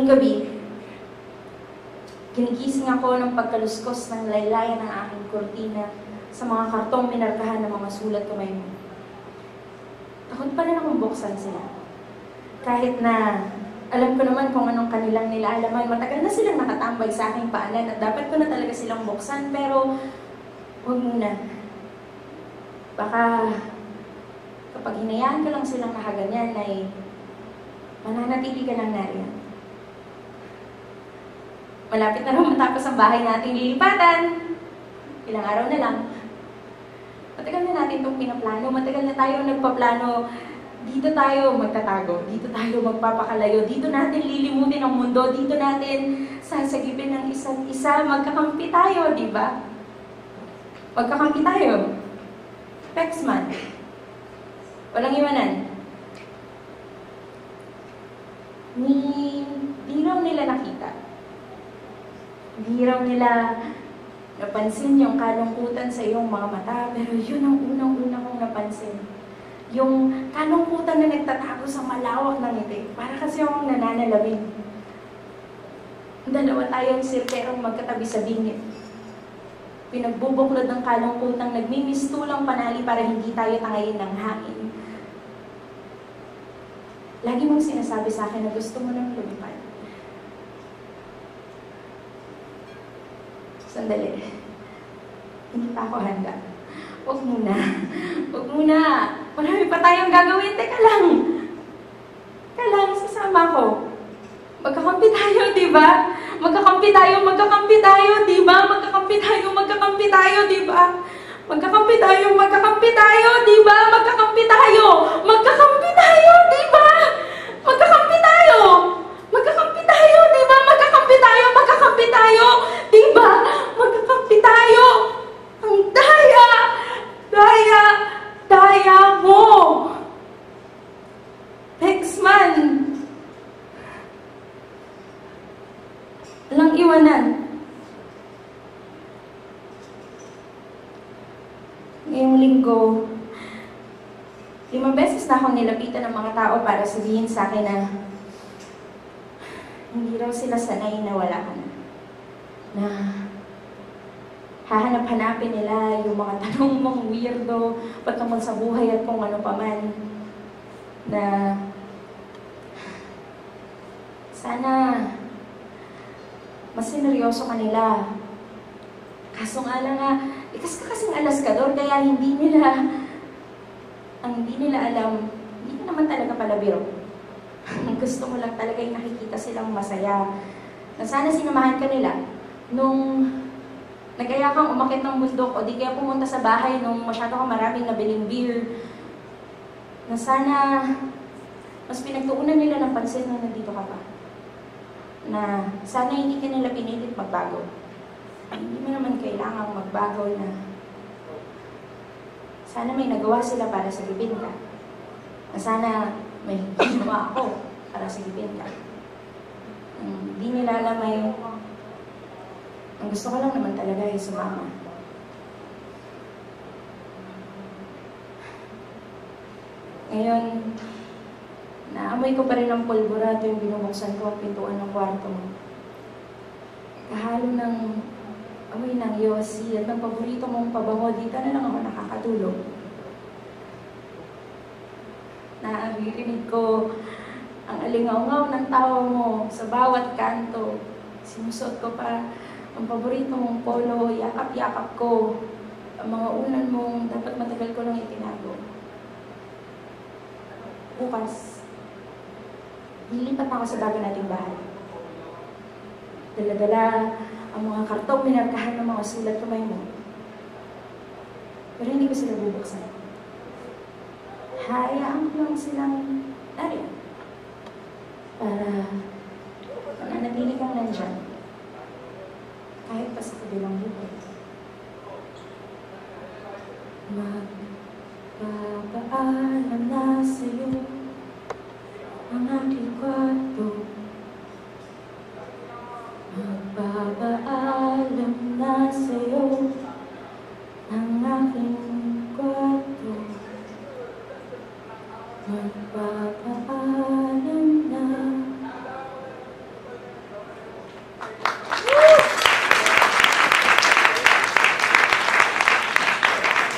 Ngayong gabi, ginigising ako ng pagkaluskos ng laylayan ng aking kurtina sa mga kartong minarkahan ng mga sulat kamay mo. Takot pa rin akong buksan sila. Kahit na alam ko naman kung anong kanilang nilalaman, matagal na silang nakatambay sa aking paanan at dapat ko na talaga silang buksan, pero huwag muna. Baka kapag hinayaan ko lang silang nakaganyan ay mananatili ka lang nariyan. Malapit na rin matapos ang bahay nating lilipatan. Ilang araw na lang. Matagal na natin itong pinaplano. Matagal na tayo nagpaplano. Dito tayo magtatago. Dito tayo magpapakalayo. Dito natin lilimutin ang mundo. Dito natin sasagipin ng isa't isa. Magkakampi tayo, di ba? Magkakampi tayo. Pexman. Walang iwanan. Di raw nila nakita. Di raw nila napansin yung kalungkutan sa iyong mga mata, pero yun ang unang-una kong napansin. Yung kalungkutan na nagtatago sa malawak ng ngiti. Para kasi akong nananalawin. Dalawa tayong sirkerong magkatabi sa bingit. Pinagbubuklod ng kalungkutang nagmimistulang panali para hindi tayo tangayin ng hangin. Lagi mong sinasabi sa akin na gusto mo nang lumipad. Sandali. Hindi pa ako handa. Huwag muna. Huwag muna. Marami pa tayong gagawin. Teka lang. Teka lang, sasama ko. Magkakampi tayo, di ba? Magkakampi tayo, di ba? Magkakampi tayo, di ba? Magkakampi tayo, di ba? Magkakampi tayo, di ba? Magkakampi tayo! Magkakampi tayo, di ba? Magkakampi tayo, di ba? Magkakampi tayo! Ang daya mo! Pexman! Walang iwanan. Ngayong linggo, 5 beses na akong nilapitan ng mga tao para sabihin sa akin na hindi raw sila sanay na wala ka na. Na hahanap-hanapin nila yung mga tanong mong weirdo patungkol sa buhay at kung ano paman. Na sana mas sineryoso ka nila. Kaso nga lang ikas ka kasing alaskador, kaya hindi nila alam, hindi ka naman talaga pala biro. Gusto mo lang talaga yung nakikita silang masaya. Na sana sinamahan ka nila nung nagaya kang umakit ng bundok o di kaya pumunta sa bahay nung masyado kang maraming nabiling beer. Na sana mas pinagtuunan nila ng pansin nung nandito ka pa. Na sana hindi ka nila pinilit magbago. Hindi mo naman kailangang magbago na sana may nagawa sila para sagipin ka. Na sana may ginawa ako para sagipin ka. Hindi nila alam ang gusto ko lang naman talaga ay sumama. Ngayon, naamoy ko pa rin ang pulbura tuwing binubuksan ko ang pintuan ng kwarto mo. Kahalo ng amoy ng yosi at ng paborito mong pabango, dito na lang ako nakakatulog. Naririnig ko ang alingaw-ngaw ng tawa mo sa bawat kanto. Sinusot ko pa ang paborito mong polo, yakap-yakap ko ang mga unan mong dapat matagal ko lang itinago. Bukas, lilipat ako sa bago nating bahay. Dala-dala ang mga kartong minarkahan ng mga sulat kamay mo. Pero hindi ko sila bubuksan. Hayaan ko lang silang nariyan. Para mananatili kang nandyan. Kahit pa sa kabilang buhay. Magpapaalam na sa'yo ang aking kwarto. Magpapaalam na sa'yo ang aking kwarto. Magpapaalam na